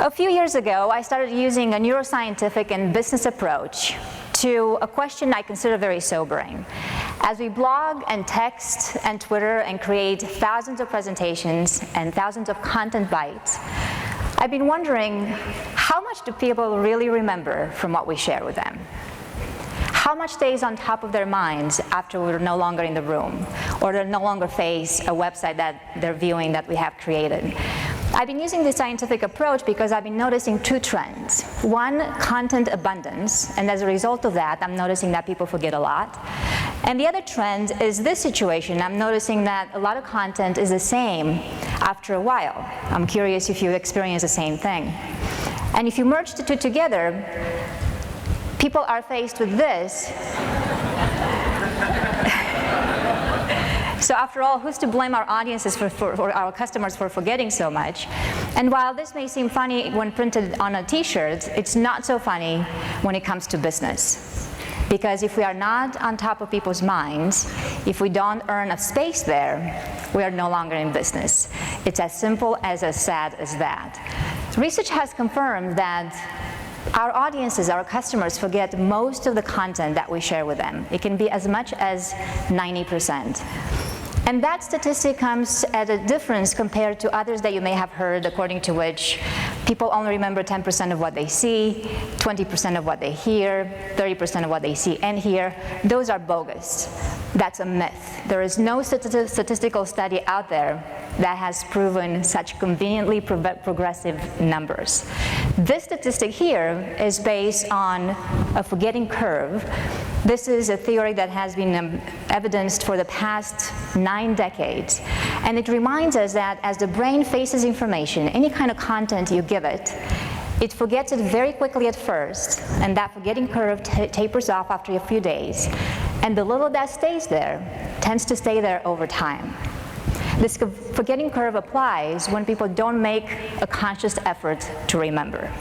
A few years ago, I started using a neuroscientific and business approach to a question I consider very sobering. As we blog and text and Twitter and create thousands of presentations and thousands of content bites, I've been wondering, how much do people really remember from what we share with them? How much stays on top of their minds after we're no longer in the room, or they no longer face a website that they're viewing that we have created? I've been using this scientific approach because I've been noticing two trends. One, content abundance, and as a result of that, I'm noticing that people forget a lot. And the other trend is this situation. I'm noticing that a lot of content is the same after a while. I'm curious if you experience the same thing. And if you merge the two together, people are faced with this. So after all, who's to blame our audiences for our customers for forgetting so much? And while this may seem funny when printed on a t-shirt, it's not so funny when it comes to business. Because if we are not on top of people's minds, if we don't earn a space there, we are no longer in business. It's as simple as sad as that. Research has confirmed that our audiences, our customers, forget most of the content that we share with them. It can be as much as 90%. And that statistic comes at a difference compared to others that you may have heard, according to which people only remember 10% of what they see, 20% of what they hear, 30% of what they see and hear. Those are bogus. That's a myth. There is no statistical study out there that has proven such conveniently progressive numbers. This statistic here is based on a forgetting curve. This is a theory that has been evidenced for the past 9 decades. And it reminds us that as the brain faces information, any kind of content you give it, it forgets it very quickly at first, and that forgetting curve tapers off after a few days. And the little that stays there tends to stay there over time. This forgetting curve applies when people don't make a conscious effort to remember.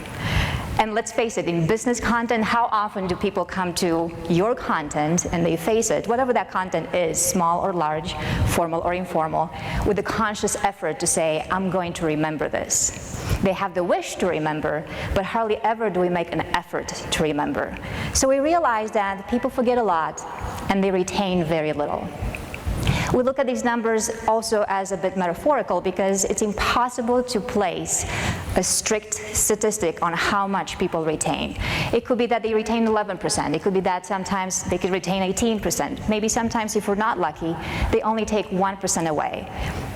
And let's face it, in business content, how often do people come to your content and they face it, whatever that content is, small or large, formal or informal, with a conscious effort to say, I'm going to remember this. They have the wish to remember, but hardly ever do we make an effort to remember. So we realize that people forget a lot and they retain very little. We look at these numbers also as a bit metaphorical because it's impossible to place a strict statistic on how much people retain. It could be that they retain 11%. It could be that sometimes they could retain 18%. Maybe sometimes, if we're not lucky, they only take 1% away.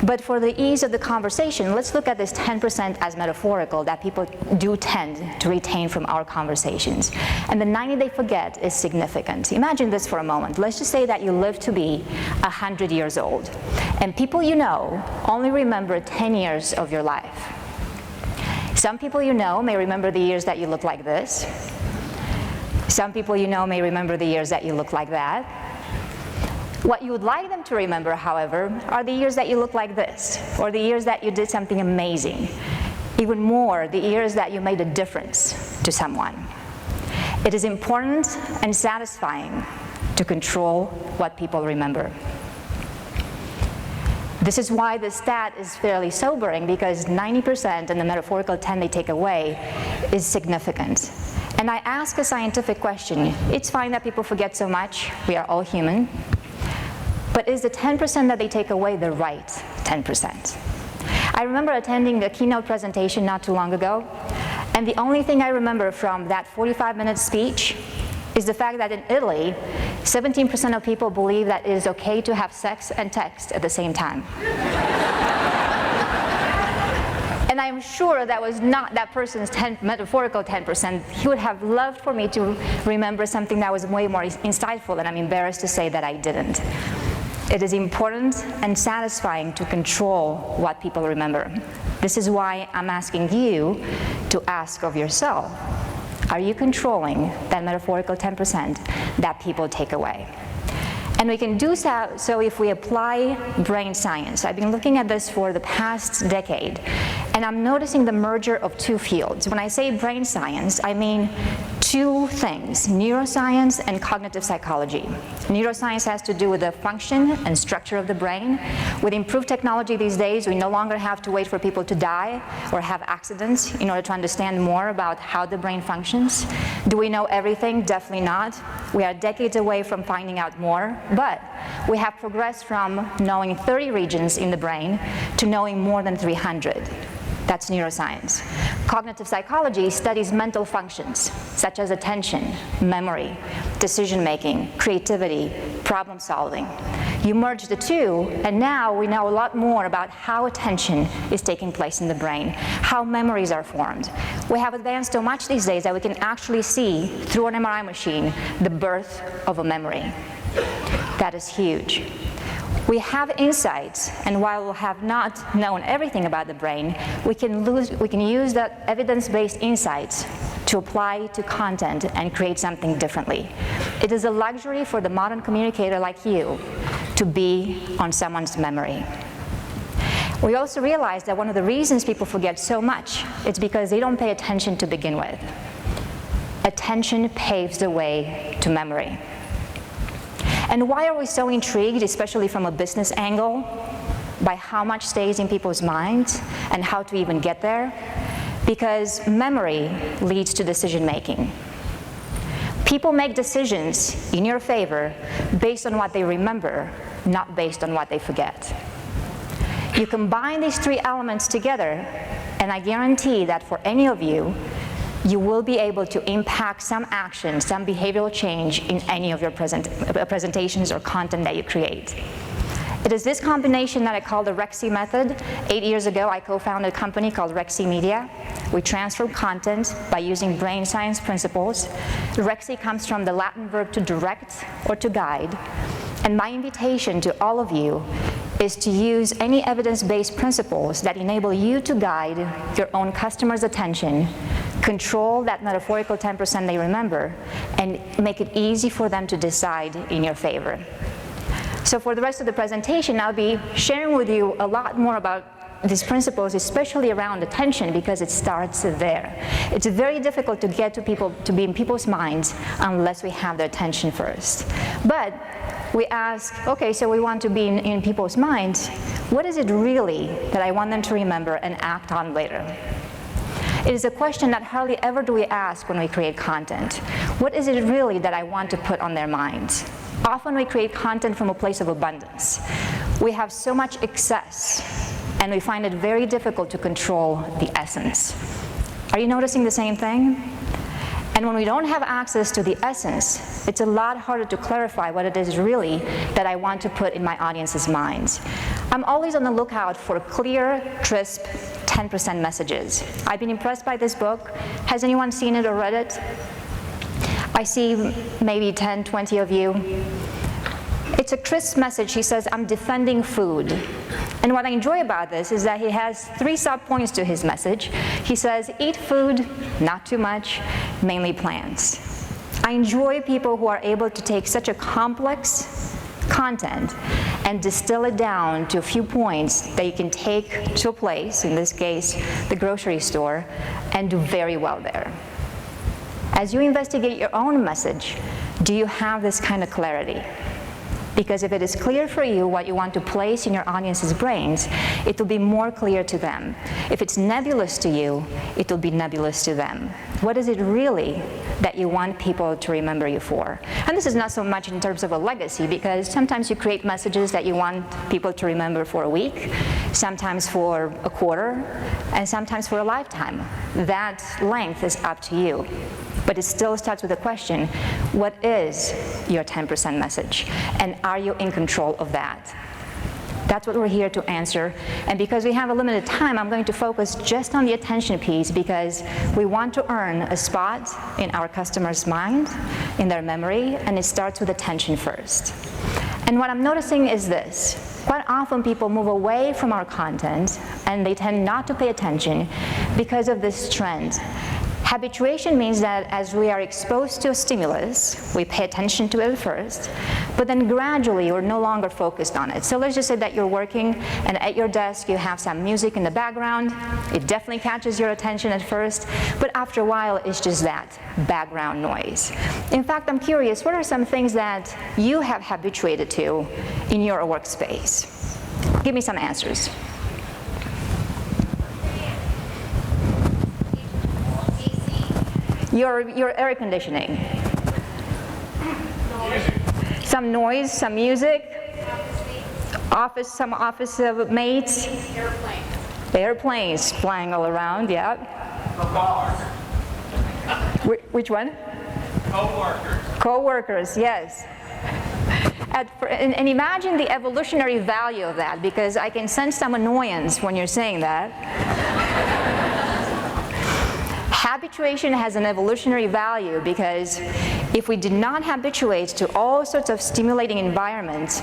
But for the ease of the conversation, let's look at this 10% as metaphorical that people do tend to retain from our conversations. And the 90 they forget is significant. Imagine this for a moment. Let's just say that you live to be 100 years old, and people you know only remember 10 years of your life. Some people you know may remember the years that you look like this. Some people you know may remember the years that you look like that. What you would like them to remember, however, are the years that you look like this, or the years that you did something amazing. Even more, the years that you made a difference to someone. It is important and satisfying to control what people remember. This is why the stat is fairly sobering, because 90% and the metaphorical 10 they take away is significant. And I ask a scientific question. It's fine that people forget so much. We are all human. But is the 10% that they take away the right 10%? I remember attending a keynote presentation not too long ago, and the only thing I remember from that 45-minute speech is the fact that in Italy, 17% of people believe that it is okay to have sex and text at the same time. And I'm sure that was not that person's metaphorical 10%. He would have loved for me to remember something that was way more insightful, and I'm embarrassed to say that I didn't. It is important and satisfying to control what people remember. This is why I'm asking you to ask of yourself, are you controlling that metaphorical 10% that people take away? And we can do so if we apply brain science. I've been looking at this for the past decade, and I'm noticing the merger of two fields. When I say brain science, I mean two things, neuroscience and cognitive psychology. Neuroscience has to do with the function and structure of the brain. With improved technology these days, we no longer have to wait for people to die or have accidents in order to understand more about how the brain functions. Do we know everything? Definitely not. We are decades away from finding out more, but we have progressed from knowing 30 regions in the brain to knowing more than 300. That's neuroscience. Cognitive psychology studies mental functions, such as attention, memory, decision-making, creativity, problem-solving. You merge the two, and now we know a lot more about how attention is taking place in the brain, how memories are formed. We have advanced so much these days that we can actually see, through an MRI machine, the birth of a memory. That is huge. We have insights, and while we have not known everything about the brain, we can use that evidence-based insights to apply to content and create something differently. It is a luxury for the modern communicator like you to be on someone's memory. We also realize that one of the reasons people forget so much is because they don't pay attention to begin with. Attention paves the way to memory. And why are we so intrigued, especially from a business angle, by how much stays in people's minds and how to even get there? Because memory leads to decision-making. People make decisions in your favor based on what they remember, not based on what they forget. You combine these three elements together, and I guarantee that for any of you, you will be able to impact some action, some behavioral change in any of your presentations or content that you create. It is this combination that I call the Rexy method. 8 years ago, I co-founded a company called Rexy Media. We transform content by using brain science principles. Rexy comes from the Latin verb to direct or to guide. And my invitation to all of you is to use any evidence-based principles that enable you to guide your own customers' attention, control that metaphorical 10% they remember, and make it easy for them to decide in your favor. So for the rest of the presentation, I'll be sharing with you a lot more about these principles, especially around attention, because it starts there. It's very difficult to get to people, to be in people's minds, unless we have their attention first. But we ask, okay, so we want to be in people's minds. What is it really that I want them to remember and act on later? It is a question that hardly ever do we ask when we create content. What is it really that I want to put on their minds? Often we create content from a place of abundance. We have so much excess, and we find it very difficult to control the essence. Are you noticing the same thing? And when we don't have access to the essence, it's a lot harder to clarify what it is really that I want to put in my audience's minds. I'm always on the lookout for clear, crisp, 10% messages. I've been impressed by this book. Has anyone seen it or read it? I see maybe 10, 20 of you. It's a crisp message. He says, I'm defending food. And what I enjoy about this is that he has 3 sub-points to his message. He says, eat food, not too much, mainly plants. I enjoy people who are able to take such a complex content and distill it down to a few points that you can take to a place, in this case, the grocery store, and do very well there. As you investigate your own message, do you have this kind of clarity? Because if it is clear for you what you want to place in your audience's brains, it will be more clear to them. If it's nebulous to you, it will be nebulous to them. What is it really that you want people to remember you for? And this is not so much in terms of a legacy, because sometimes you create messages that you want people to remember for a week, sometimes for a quarter, and sometimes for a lifetime. That length is up to you. But it still starts with the question, what is your 10% message? And are you in control of that? That's what we're here to answer. And because we have a limited time, I'm going to focus just on the attention piece, because we want to earn a spot in our customer's mind, in their memory, and it starts with attention first. And what I'm noticing is this. Quite often people move away from our content, and they tend not to pay attention because of this trend. Habituation means that as we are exposed to a stimulus, we pay attention to it first, but then gradually we're no longer focused on it. So let's just say that you're working and at your desk you have some music in the background. It definitely catches your attention at first, but after a while it's just that background noise. In fact, I'm curious, what are some things that you have habituated to in your workspace? Give me some answers. Your air conditioning. Some noise, some music. Some office mates. Airplanes flying all around, yeah. The bar. Which one? Co-workers. Co-workers, yes. And imagine the evolutionary value of that, because I can sense some annoyance when you're saying that. Habituation has an evolutionary value because if we did not habituate to all sorts of stimulating environments,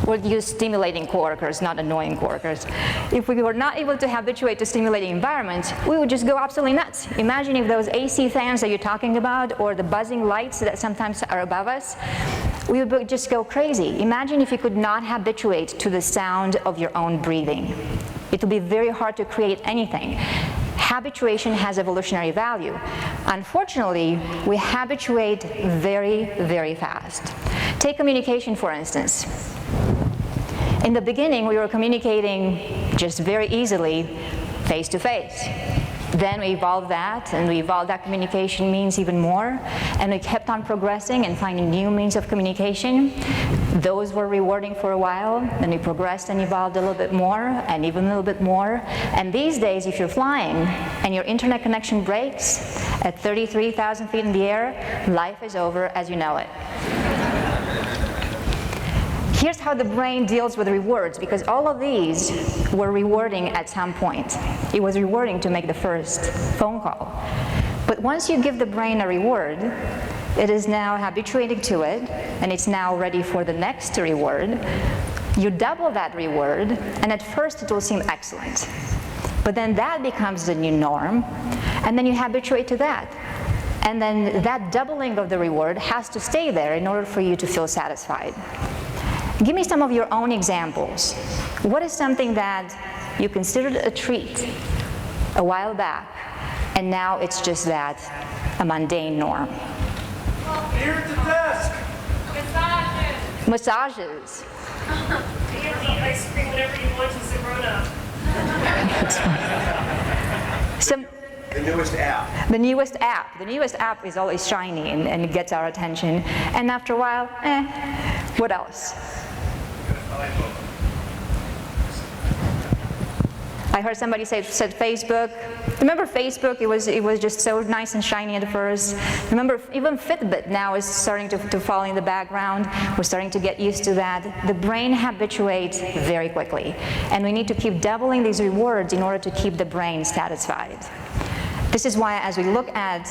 we'll use stimulating coworkers, not annoying coworkers. If we were not able to habituate to stimulating environments, we would just go absolutely nuts. Imagine if those AC fans that you're talking about, or the buzzing lights that sometimes are above us, we would just go crazy. Imagine if you could not habituate to the sound of your own breathing. It would be very hard to create anything. Habituation has evolutionary value. Unfortunately, we habituate very, very fast. Take communication, for instance. In the beginning, we were communicating just very easily, face-to-face. Then we evolved that, and we evolved that communication means even more, and we kept on progressing and finding new means of communication. Those were rewarding for a while, then we progressed and evolved a little bit more, and even a little bit more. And these days, if you're flying and your internet connection breaks at 33,000 feet in the air, life is over as you know it. Here's how the brain deals with rewards, because all of these were rewarding at some point. It was rewarding to make the first phone call. But once you give the brain a reward, it is now habituated to it, and it's now ready for the next reward. You double that reward, and at first it will seem excellent. But then that becomes the new norm, and then you habituate to that. And then that doubling of the reward has to stay there in order for you to feel satisfied. Give me some of your own examples. What is something that you considered a treat a while back, and now it's just that, a mundane norm? Here at the desk. Massages. You can eat ice cream whenever you want as a grown-up. The newest app. The newest app. The newest app is always shiny and it gets our attention. And after a while, what else? I heard somebody said Facebook. Remember Facebook? It was just so nice and shiny at first. Remember, even Fitbit now is starting to fall in the background. We're starting to get used to that. The brain habituates very quickly, and we need to keep doubling these rewards in order to keep the brain satisfied. This is why, as we look at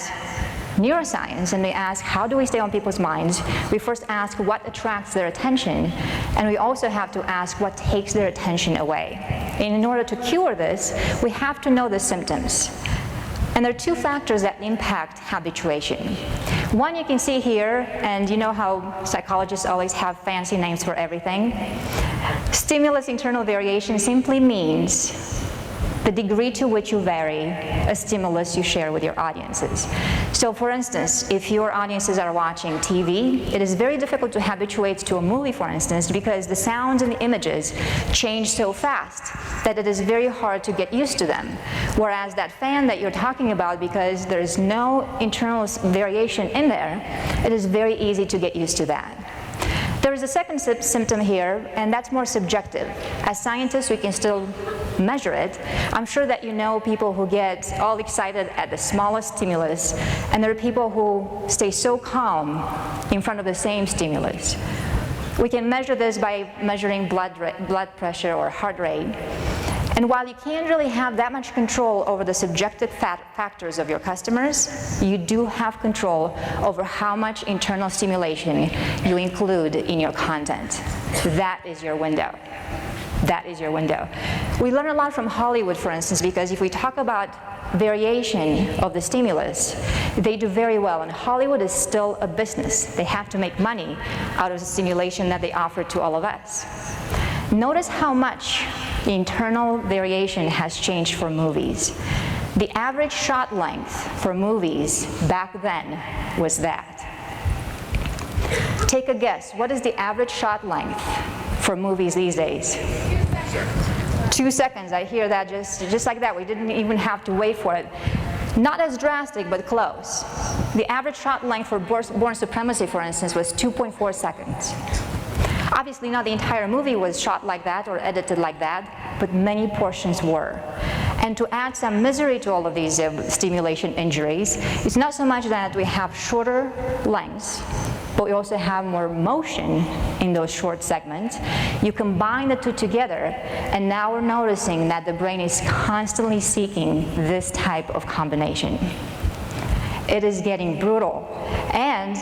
neuroscience and we ask, how do we stay on people's minds? We first ask what attracts their attention, and we also have to ask what takes their attention away. And in order to cure this, we have to know the symptoms. And there are two factors that impact habituation. One you can see here, and you know how psychologists always have fancy names for everything. Stimulus internal variation simply means the degree to which you vary a stimulus you share with your audiences. So for instance, if your audiences are watching TV, it is very difficult to habituate to a movie, for instance, because the sounds and the images change so fast that it is very hard to get used to them. Whereas that fan that you're talking about, because there's no internal variation in there, it is very easy to get used to that. There is a second symptom here, and that's more subjective. As scientists, we can still measure it. I'm sure that you know people who get all excited at the smallest stimulus, and there are people who stay so calm in front of the same stimulus. We can measure this by measuring blood pressure or heart rate. And while you can't really have that much control over the subjective factors of your customers, you do have control over how much internal stimulation you include in your content. That is your window. That is your window. We learn a lot from Hollywood, for instance, because if we talk about variation of the stimulus, they do very well. And Hollywood is still a business. They have to make money out of the stimulation that they offer to all of us. Notice how much the internal variation has changed for movies. The average shot length for movies back then was that. Take a guess. What is the average shot length for movies these days? 2 seconds. I hear that just like that. We didn't even have to wait for it. Not as drastic, but close. The average shot length for Born Supremacy, for instance, was 2.4 seconds. Obviously, not the entire movie was shot like that or edited like that, but many portions were. And to add some misery to all of these stimulation injuries, it's not so much that we have shorter lengths, but we also have more motion in those short segments. You combine the two together, and now we're noticing that the brain is constantly seeking this type of combination. It is getting brutal. And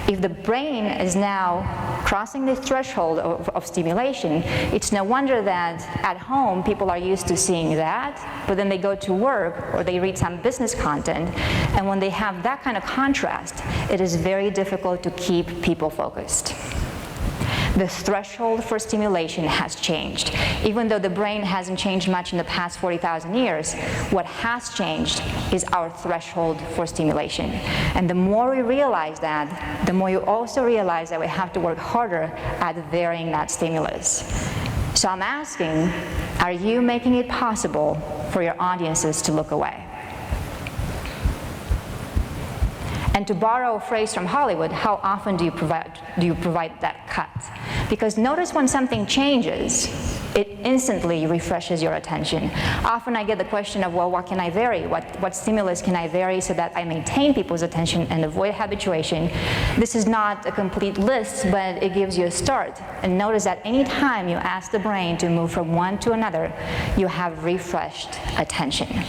if the brain is now crossing the threshold of stimulation, it's no wonder that at home people are used to seeing that, but then they go to work or they read some business content, and when they have that kind of contrast, it is very difficult to keep people focused. The threshold for stimulation has changed. Even though the brain hasn't changed much in the past 40,000 years, what has changed is our threshold for stimulation. And the more we realize that, the more you also realize that we have to work harder at varying that stimulus. So I'm asking, are you making it possible for your audiences to look away? And to borrow a phrase from Hollywood, how often do you provide that cut? Because notice when something changes, it instantly refreshes your attention. Often I get the question of, well, what can I vary? What stimulus can I vary so that I maintain people's attention and avoid habituation? This is not a complete list, but it gives you a start. And notice that any time you ask the brain to move from one to another, you have refreshed attention.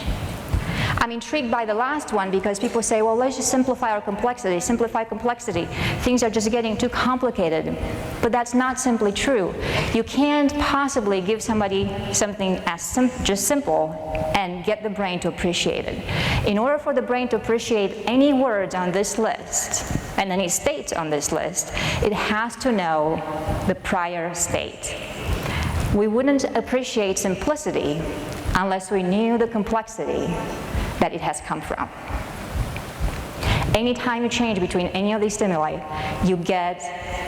I'm intrigued by the last one because people say, well, let's just simplify our complexity, simplify complexity. Things are just getting too complicated. But that's not simply true. You can't possibly give somebody something as just simple and get the brain to appreciate it. In order for the brain to appreciate any words on this list and any states on this list, it has to know the prior state. We wouldn't appreciate simplicity unless we knew the complexity that it has come from. Anytime you change between any of these stimuli, you get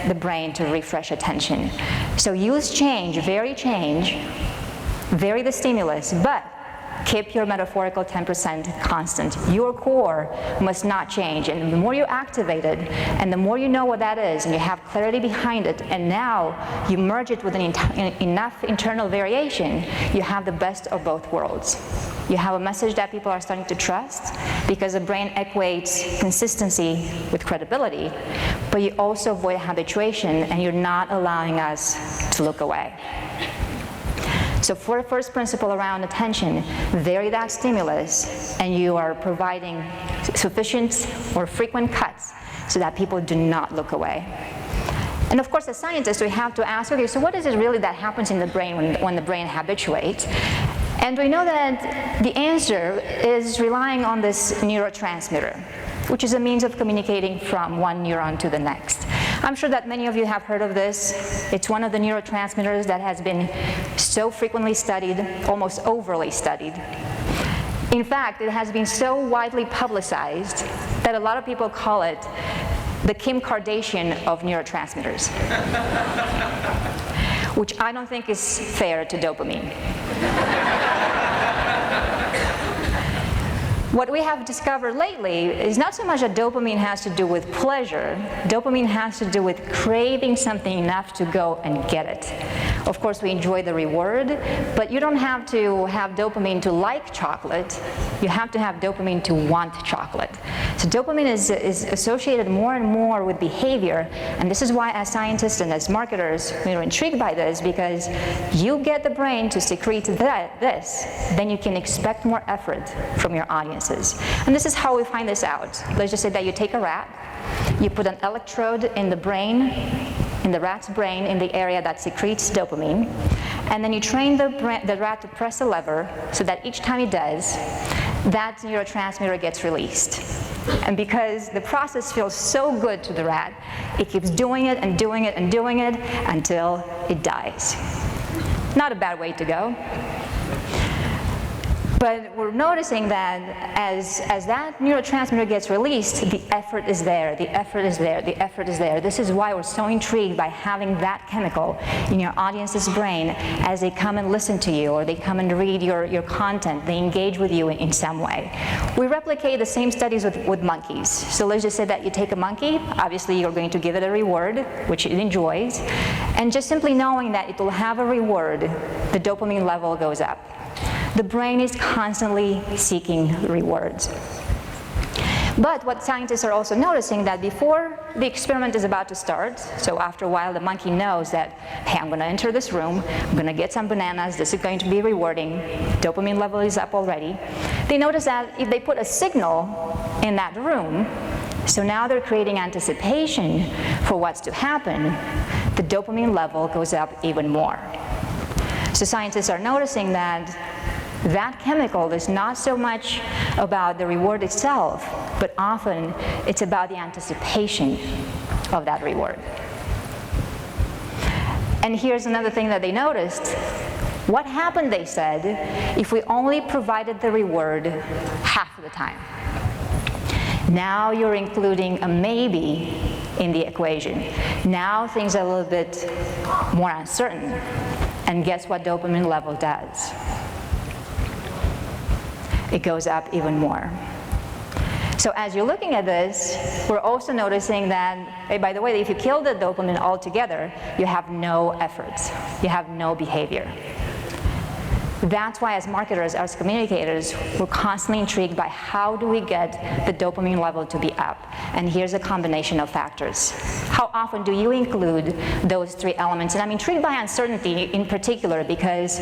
the brain to refresh attention. So use change, vary the stimulus, but keep your metaphorical 10% constant. Your core must not change. And the more you activate it, and the more you know what that is, and you have clarity behind it, and now you merge it with enough internal variation, you have the best of both worlds. You have a message that people are starting to trust, because the brain equates consistency with credibility, but you also avoid habituation, and you're not allowing us to look away. So for the first principle around attention, vary that stimulus, and you are providing sufficient or frequent cuts so that people do not look away. And of course, as scientists, we have to ask, okay, so what is it really that happens in the brain when the brain habituates? And we know that the answer is relying on this neurotransmitter, which is a means of communicating from one neuron to the next. I'm sure that many of you have heard of this. It's one of the neurotransmitters that has been so frequently studied, almost overly studied. In fact, it has been so widely publicized that a lot of people call it the Kim Kardashian of neurotransmitters, which I don't think is fair to dopamine. What we have discovered lately is not so much that dopamine has to do with pleasure. Dopamine has to do with craving something enough to go and get it. Of course, we enjoy the reward, but you don't have to have dopamine to like chocolate. You have to have dopamine to want chocolate. So dopamine is associated more and more with behavior, and this is why as scientists and as marketers, we're intrigued by this, because you get the brain to secrete this, then you can expect more effort from your audiences. And this is how we find this out. Let's just say that you take a rat, you put an electrode in the brain, in the rat's brain, in the area that secretes dopamine, and then you train the rat to press a lever so that each time it does, that neurotransmitter gets released. And because the process feels so good to the rat, it keeps doing it and doing it and doing it until it dies. Not a bad way to go. But we're noticing that as that neurotransmitter gets released, the effort is there, the effort is there, the effort is there. This is why we're so intrigued by having that chemical in your audience's brain as they come and listen to you, or they come and read your content, they engage with you in some way. We replicate the same studies with monkeys. So let's just say that you take a monkey, obviously you're going to give it a reward, which it enjoys, and just simply knowing that it will have a reward, the dopamine level goes up. The brain is constantly seeking rewards. But what scientists are also noticing that before the experiment is about to start, so after a while the monkey knows that, hey, I'm going to enter this room, I'm going to get some bananas, this is going to be rewarding, dopamine level is up already. They notice that if they put a signal in that room, so now they're creating anticipation for what's to happen, the dopamine level goes up even more. So scientists are noticing that that chemical is not so much about the reward itself, but often it's about the anticipation of that reward. And here's another thing that they noticed. What happened, they said, if we only provided the reward half of the time? Now you're including a maybe in the equation. Now things are a little bit more uncertain. And guess what dopamine level does? It goes up even more. So as you're looking at this, we're also noticing that, hey, by the way, if you kill the dopamine altogether, you have no efforts, you have no behavior. That's why as marketers, as communicators, we're constantly intrigued by how do we get the dopamine level to be up. And here's a combination of factors. How often do you include those three elements? And I'm intrigued by uncertainty in particular because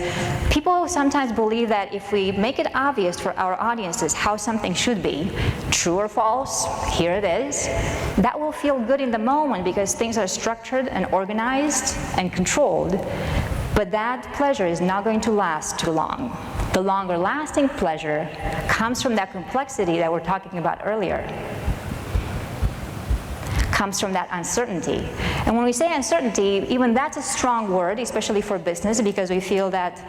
people sometimes believe that if we make it obvious for our audiences how something should be, true or false, here it is, that will feel good in the moment because things are structured and organized and controlled. But that pleasure is not going to last too long. The longer lasting pleasure comes from that complexity that we're talking about earlier. Comes from that uncertainty. And when we say uncertainty, even that's a strong word, especially for business, because we feel that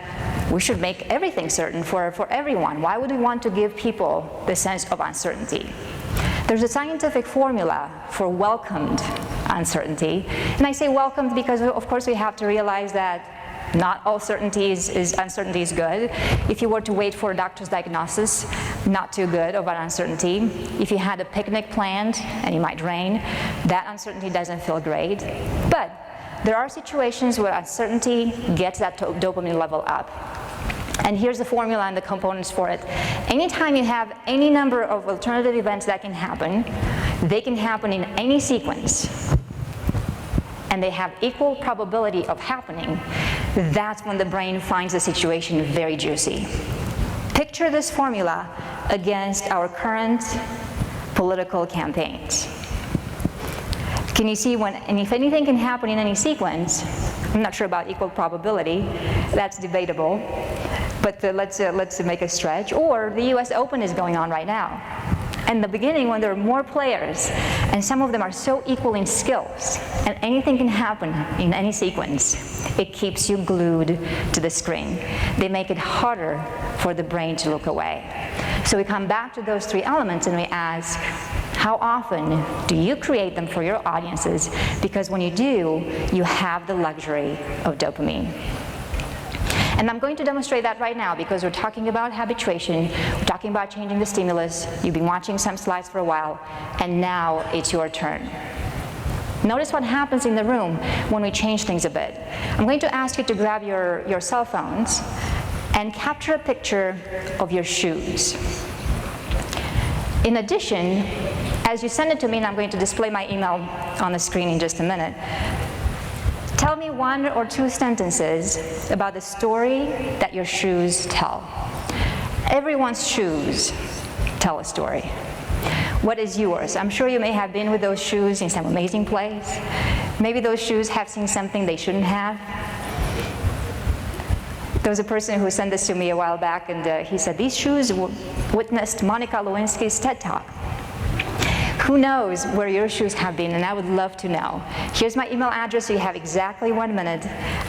we should make everything certain for everyone. Why would we want to give people the sense of uncertainty? There's a scientific formula for welcomed uncertainty. And I say welcomed because, of course, we have to realize that not all uncertainty is good. If you were to wait for a doctor's diagnosis, not too good of an uncertainty. If you had a picnic planned and it might rain, that uncertainty doesn't feel great. But there are situations where uncertainty gets that dopamine level up. And here's the formula and the components for it. Anytime you have any number of alternative events that can happen, they can happen in any sequence, and they have equal probability of happening, that's when the brain finds the situation very juicy. Picture this formula against our current political campaigns. Can you see and if anything can happen in any sequence, I'm not sure about equal probability, that's debatable, but let's make a stretch, or the US Open is going on right now. In the beginning, when there are more players, and some of them are so equal in skills, and anything can happen in any sequence, it keeps you glued to the screen. They make it harder for the brain to look away. So we come back to those three elements and we ask, how often do you create them for your audiences? Because when you do, you have the luxury of dopamine. And I'm going to demonstrate that right now because we're talking about habituation, we're talking about changing the stimulus, you've been watching some slides for a while, and now it's your turn. Notice what happens in the room when we change things a bit. I'm going to ask you to grab your cell phones and capture a picture of your shoes. In addition, as you send it to me, and I'm going to display my email on the screen in just a minute, tell me one or two sentences about the story that your shoes tell. Everyone's shoes tell a story. What is yours? I'm sure you may have been with those shoes in some amazing place. Maybe those shoes have seen something they shouldn't have. There was a person who sent this to me a while back, and he said, these shoes witnessed Monica Lewinsky's TED Talk. Who knows where your shoes have been, and I would love to know. Here's my email address, so you have exactly 1 minute.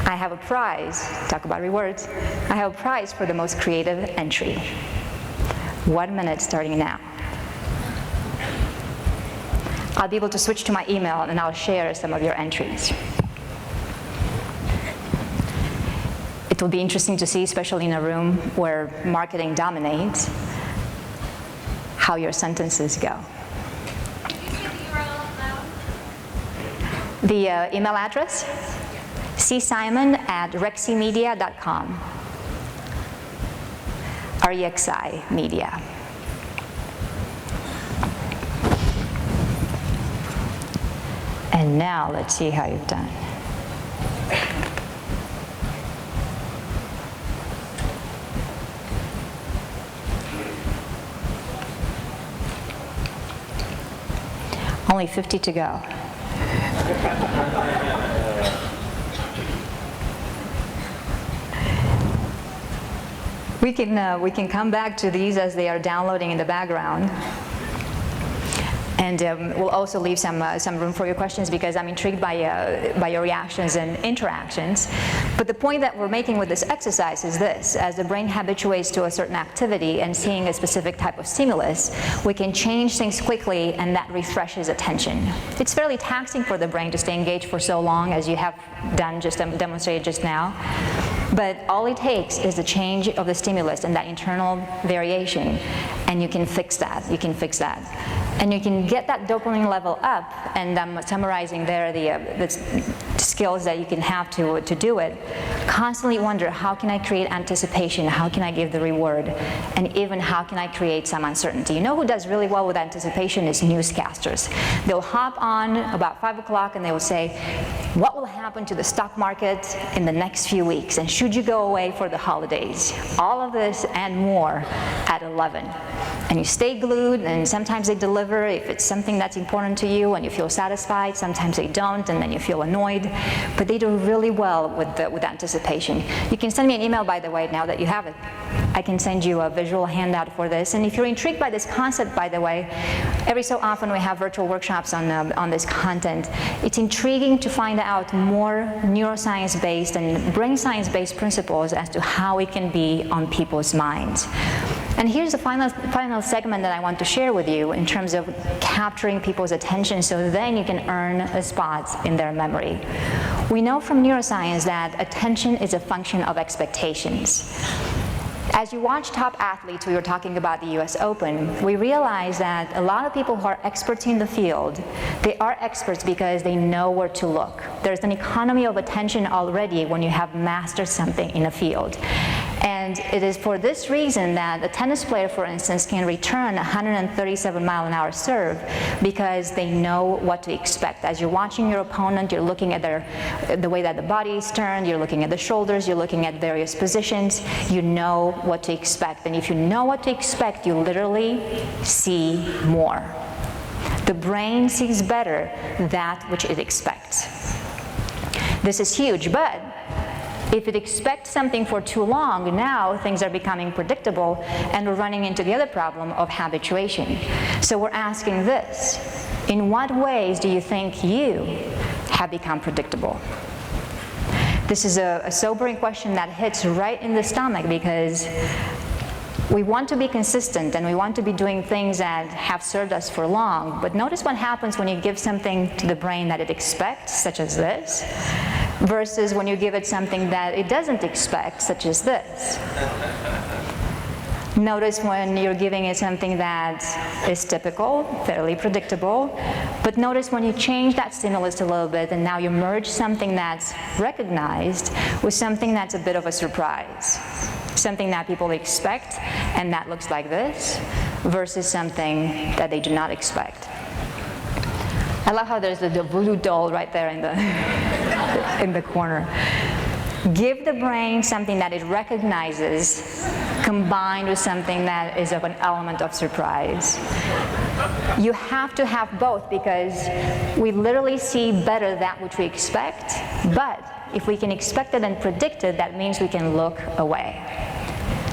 I have a prize, talk about rewards. I have a prize for the most creative entry. 1 minute starting now. I'll be able to switch to my email, and I'll share some of your entries. It will be interesting to see, especially in a room where marketing dominates, how your sentences go. The email address, csimon@reximedia.com, REXI Media. And now let's see how you've done. Only 50 to go. We can come back to these as they are downloading in the background. And we'll also leave some room for your questions, because I'm intrigued by your reactions and interactions. But the point that we're making with this exercise is this: as the brain habituates to a certain activity and seeing a specific type of stimulus, we can change things quickly, and that refreshes attention. It's fairly taxing for the brain to stay engaged for so long, as you have done, just demonstrated just now. But all it takes is the change of the stimulus and that internal variation, and you can fix that. You can fix that. And you can get that dopamine level up, and I'm summarizing there the skills that you can have to do it. Constantly wonder, how can I create anticipation? How can I give the reward? And even, how can I create some uncertainty? You know who does really well with anticipation is newscasters. They'll hop on about 5 o'clock and they will say, what will happen to the stock market in the next few weeks? And should you go away for the holidays? All of this and more at 11. And you stay glued, and sometimes they deliver if it's something that's important to you and you feel satisfied. Sometimes they don't, and then you feel annoyed. But they do really well with anticipation. You can send me an email, by the way, now that you have it. I can send you a visual handout for this. And if you're intrigued by this concept, by the way, every so often we have virtual workshops on this content. It's intriguing to find out more neuroscience-based and brain science-based principles as to how it can be on people's minds. And here's the final segment that I want to share with you in terms of capturing people's attention, so then you can earn a spot in their memory. We know from neuroscience that attention is a function of expectations. As you watch top athletes, we were talking about the US Open, we realize that a lot of people who are experts in the field, they are experts because they know where to look. There's an economy of attention already when you have mastered something in a field. And it is for this reason that a tennis player, for instance, can return a 137-mile-an-hour serve, because they know what to expect. As you're watching your opponent, you're looking at the way that the body is turned, you're looking at the shoulders, you're looking at various positions, you know what to expect. And if you know what to expect, you literally see more. The brain sees better that which it expects. This is huge, but if it expects something for too long, now things are becoming predictable, and we're running into the other problem of habituation. So we're asking this: in what ways do you think you have become predictable? This is a sobering question that hits right in the stomach, because we want to be consistent and we want to be doing things that have served us for long. But notice what happens when you give something to the brain that it expects, such as this, versus when you give it something that it doesn't expect, such as this. Notice when you're giving it something that is typical, fairly predictable, but notice when you change that stimulus a little bit, and now you merge something that's recognized with something that's a bit of a surprise. Something that people expect, and that looks like this, versus something that they do not expect. I love how there's the voodoo doll right there in the corner. Give the brain something that it recognizes, combined with something that is of an element of surprise. You have to have both, because we literally see better that which we expect, but if we can expect it and predict it, that means we can look away.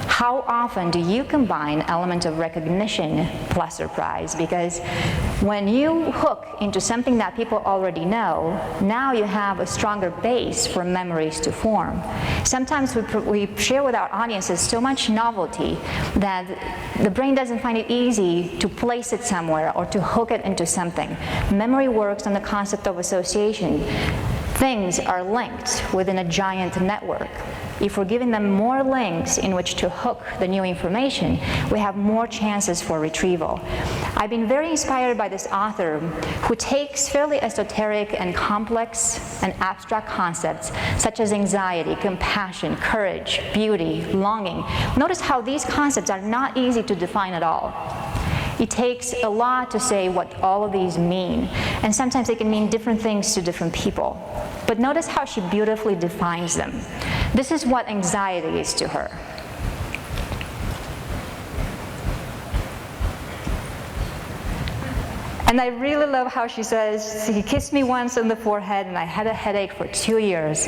How often do you combine elements of recognition plus surprise? Because when you hook into something that people already know, now you have a stronger base for memories to form. Sometimes we share with our audiences so much novelty that the brain doesn't find it easy to place it somewhere or to hook it into something. Memory works on the concept of association. Things are linked within a giant network. If we're giving them more links in which to hook the new information, we have more chances for retrieval. I've been very inspired by this author who takes fairly esoteric and complex and abstract concepts such as anxiety, compassion, courage, beauty, longing. Notice how these concepts are not easy to define at all. It takes a lot to say what all of these mean, and sometimes they can mean different things to different people. But notice how she beautifully defines them. This is what anxiety is to her. And I really love how she says, he kissed me once on the forehead and I had a headache for 2 years.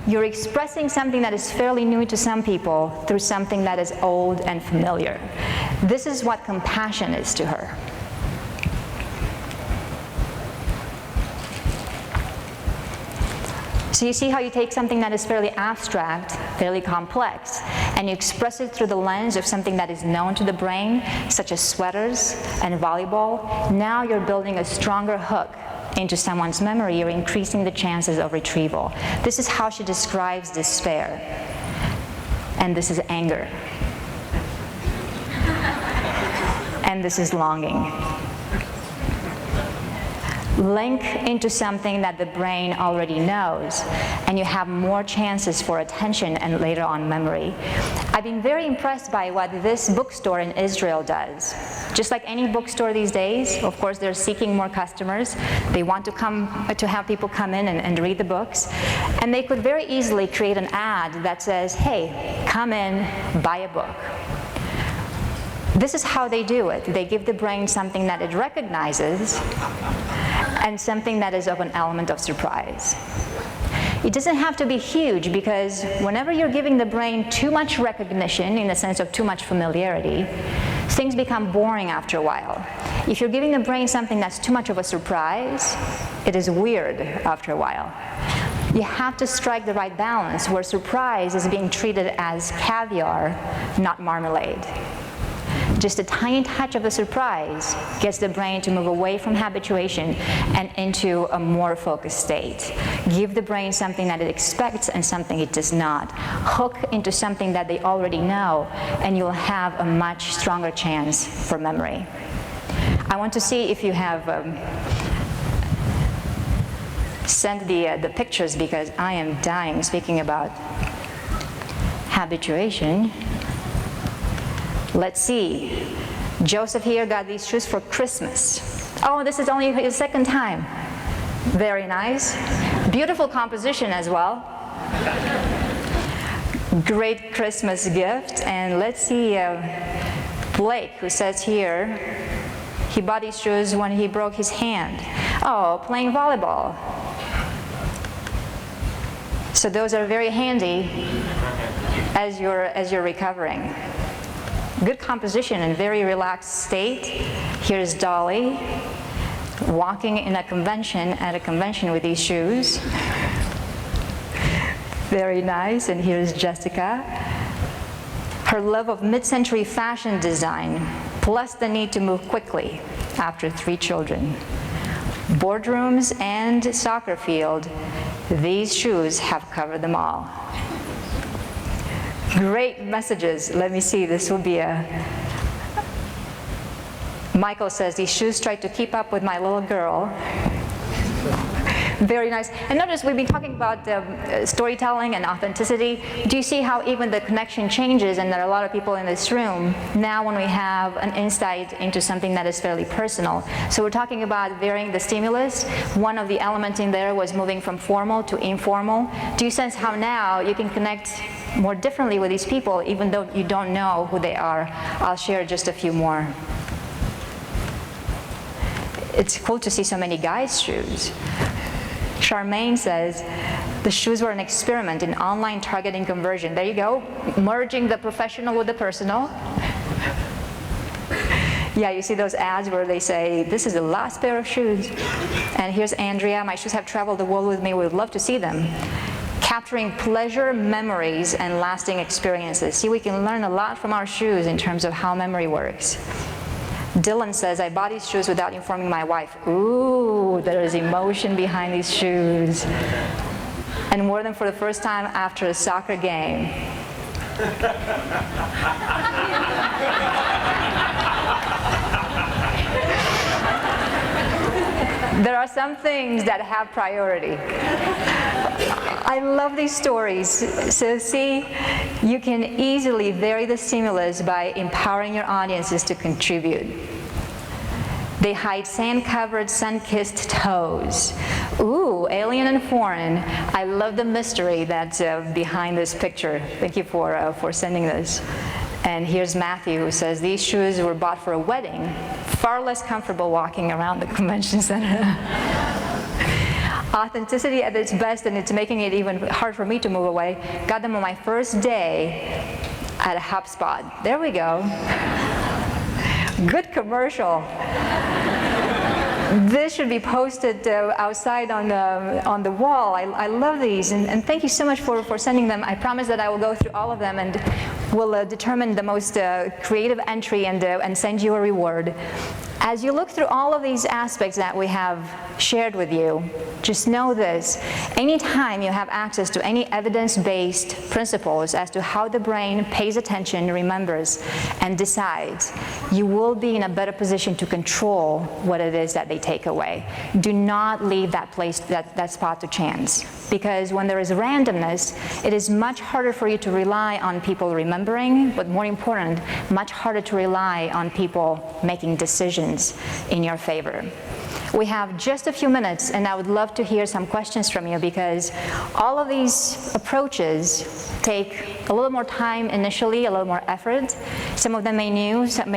You're expressing something that is fairly new to some people through something that is old and familiar. This is what compassion is to her. So you see how you take something that is fairly abstract, fairly complex, and you express it through the lens of something that is known to the brain, such as sweaters and volleyball. Now you're building a stronger hook into someone's memory. You're increasing the chances of retrieval. This is how she describes despair. And this is anger. And this is longing. Link into something that the brain already knows, and you have more chances for attention and later on memory. I've been very impressed by what this bookstore in Israel does. Just like any bookstore these days, of course, they're seeking more customers. They want to have people come in and read the books. And they could very easily create an ad that says, hey, come in, buy a book. This is how they do it. They give the brain something that it recognizes and something that is of an element of surprise. It doesn't have to be huge, because whenever you're giving the brain too much recognition, in the sense of too much familiarity, things become boring after a while. If you're giving the brain something that's too much of a surprise, it is weird after a while. You have to strike the right balance where surprise is being treated as caviar, not marmalade. Just a tiny touch of the surprise gets the brain to move away from habituation and into a more focused state. Give the brain something that it expects and something it does not. Hook into something that they already know, and you'll have a much stronger chance for memory. I want to see if you have sent the pictures, because I am dying speaking about habituation. Let's see. Joseph here got these shoes for Christmas. Oh, this is only his second time. Very nice. Beautiful composition as well. Great Christmas gift. And let's see Blake, who says here, he bought these shoes when he broke his hand. Oh, playing volleyball. So those are very handy as you're recovering. Good composition and very relaxed state. Here's Dolly walking in at a convention with these shoes. Very nice. And here's Jessica. Her love of mid-century fashion design, plus the need to move quickly after 3 children. Boardrooms and soccer field, these shoes have covered them all. Great messages. Let me see, this will be Michael says, these shoes try to keep up with my little girl. Very nice. And notice we've been talking about storytelling and authenticity. Do you see how even the connection changes, and there are a lot of people in this room now when we have an insight into something that is fairly personal. So we're talking about varying the stimulus. One of the elements in there was moving from formal to informal. Do you sense how now you can connect more differently with these people even though you don't know who they are? I'll share just a few more. It's cool to see so many guys' shoes. Charmaine says, the shoes were an experiment in online targeting conversion. There you go, merging the professional with the personal. Yeah, you see those ads where they say, this is the last pair of shoes. And here's Andrea, my shoes have traveled the world with me, we would love to see them. Capturing pleasure, memories, and lasting experiences. See, we can learn a lot from our shoes in terms of how memory works. Dylan says, I bought these shoes without informing my wife. Ooh, there is emotion behind these shoes. And wore them for the first time after a soccer game. There are some things that have priority. I love these stories. So see, you can easily vary the stimulus by empowering your audiences to contribute. They hide sand-covered, sun-kissed toes. Ooh, alien and foreign. I love the mystery that's behind this picture. Thank you for sending this. And here's Matthew, who says, these shoes were bought for a wedding. Far less comfortable walking around the convention center. Authenticity at its best, and it's making it even hard for me to move away. Got them on my first day at a HubSpot. There we go. Good commercial. This should be posted outside on the wall. I love these, and thank you so much for sending them. I promise that I will go through all of them and will determine the most creative entry and send you a reward. As you look through all of these aspects that we have shared with you, just know this: anytime you have access to any evidence-based principles as to how the brain pays attention, remembers, and decides, you will be in a better position to control what it is that they take away. Do not leave that place, that spot to chance. Because when there is randomness, it is much harder for you to rely on people remembering, but more important, much harder to rely on people making decisions in your favor. We have just a few minutes, and I would love to hear some questions from you, because all of these approaches take a little more time initially, a little more effort. Some of them may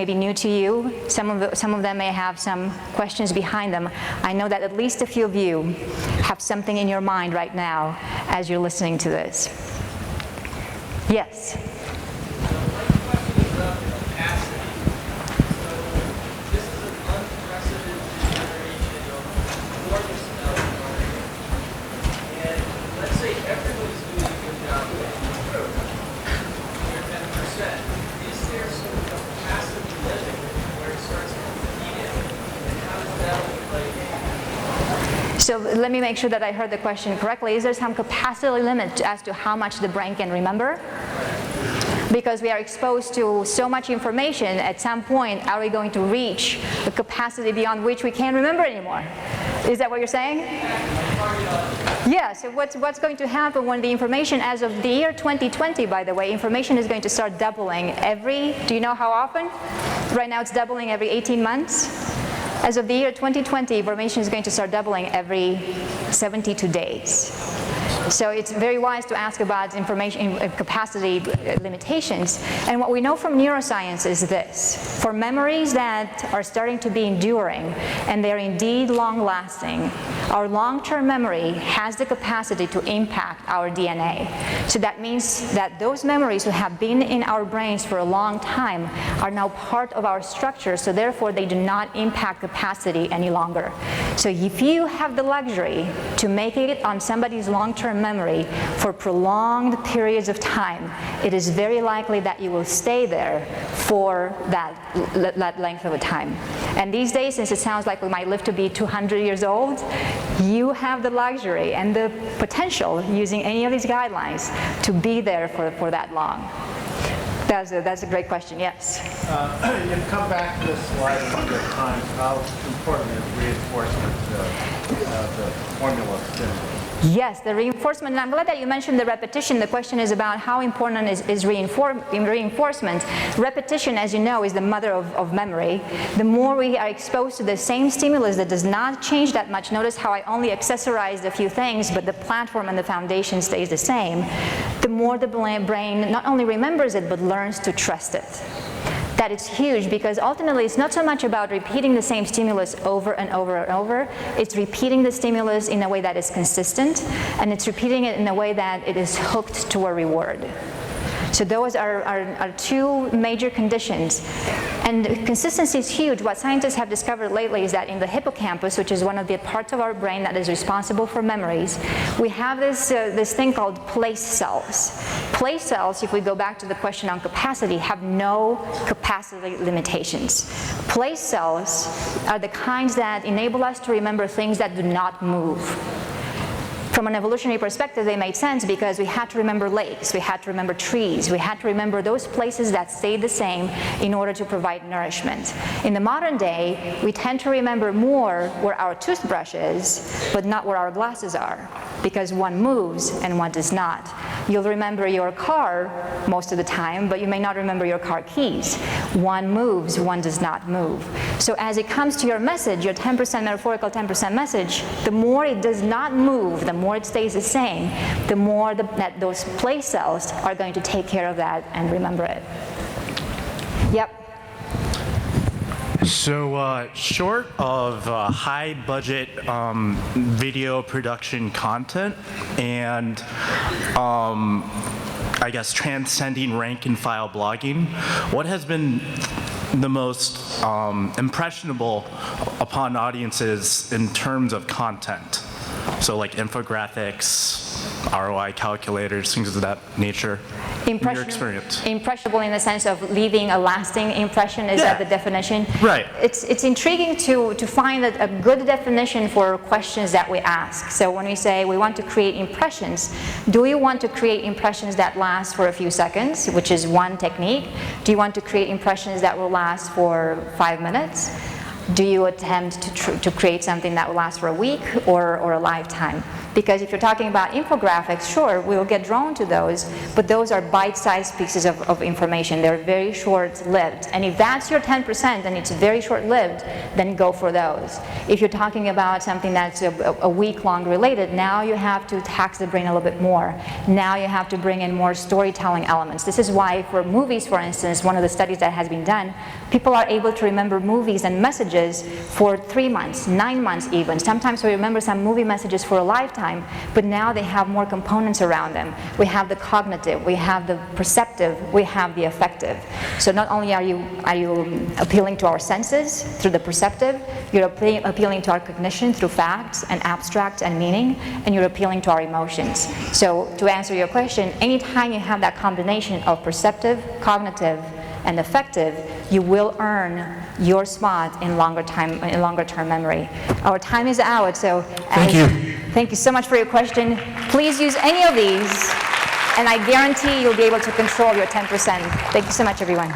be new to you. Some of them may have some questions behind them. I know that at least a few of you have something in your mind right now as you're listening to this. Yes? So let me make sure that I heard the question correctly. Is there some capacity limit as to how much the brain can remember? Because we are exposed to so much information, at some point, are we going to reach the capacity beyond which we can't remember anymore? Is that what you're saying? Yeah, so what's going to happen when the information, as of the year 2020, by the way, information is going to start doubling do you know how often? Right now it's doubling every 18 months. As of the year 2020, information is going to start doubling every 72 days. So it's very wise to ask about information capacity limitations. And what we know from neuroscience is this: for memories that are starting to be enduring, and they're indeed long-lasting, our long-term memory has the capacity to impact our DNA. So that means that those memories who have been in our brains for a long time are now part of our structure, so therefore they do not impact capacity any longer. So if you have the luxury to make it on somebody's long-term memory for prolonged periods of time, it is very likely that you will stay there for that length of a time. And these days, since it sounds like we might live to be 200 years old, you have the luxury and the potential, using any of these guidelines, to be there for that long. That's a great question, yes. You come back to this slide a number of times, how important is reinforcement of the formula stimulus? Yes, the reinforcement, and I'm glad that you mentioned the repetition. The question is about how important is reinforcement. Repetition, as you know, is the mother of memory. The more we are exposed to the same stimulus that does not change that much, notice how I only accessorized a few things, but the platform and the foundation stays the same, the more the brain not only remembers it, but learns to trust it. that it's huge, because ultimately it's not so much about repeating the same stimulus over and over and over. It's repeating the stimulus in a way that is consistent, and it's repeating it in a way that it is hooked to a reward. So those are two major conditions. And consistency is huge. What scientists have discovered lately is that in the hippocampus, which is one of the parts of our brain that is responsible for memories, we have this thing called place cells. Place cells, if we go back to the question on capacity, have no capacity limitations. Place cells are the kinds that enable us to remember things that do not move. From an evolutionary perspective, they made sense because we had to remember lakes, we had to remember trees, we had to remember those places that stayed the same in order to provide nourishment. In the modern day, we tend to remember more where our toothbrush is, but not where our glasses are, because one moves and one does not. You'll remember your car most of the time, but you may not remember your car keys. One moves, one does not move. So as it comes to your message, your 10% metaphorical 10% message, the more it does not move, the more it stays the same, the more that those place cells are going to take care of that and remember it. Yep. So short of high budget video production content and I guess transcending rank and file blogging, what has been the most impressionable upon audiences in terms of content? So like infographics, ROI calculators, things of that nature, in your experience. Impressionable in the sense of leaving a lasting impression, is that the definition? Right. It's intriguing to find a good definition for questions that we ask. So when we say we want to create impressions, do we want to create impressions that last for a few seconds, which is one technique? Do you want to create impressions that will last for 5 minutes? Do you attempt to create something that will last for a week or a lifetime? Because if you're talking about infographics, sure, we'll get drawn to those, but those are bite-sized pieces of information. They're very short-lived. And if that's your 10% and it's very short-lived, then go for those. If you're talking about something that's a week-long related, now you have to tax the brain a little bit more. Now you have to bring in more storytelling elements. This is why for movies, for instance, one of the studies that has been done, people are able to remember movies and messages for 3 months, 9 months even. Sometimes we remember some movie messages for a lifetime, but now they have more components around them. We have the cognitive, we have the perceptive, we have the affective. So not only are you appealing to our senses through the perceptive, you're appealing to our cognition through facts and abstract and meaning, and you're appealing to our emotions. So to answer your question, anytime you have that combination of perceptive, cognitive, and effective, you will earn your spot in longer term memory. Our time is out, so thank you so much for your question. Please use any of these, and I guarantee you'll be able to control your 10%. Thank you so much, everyone.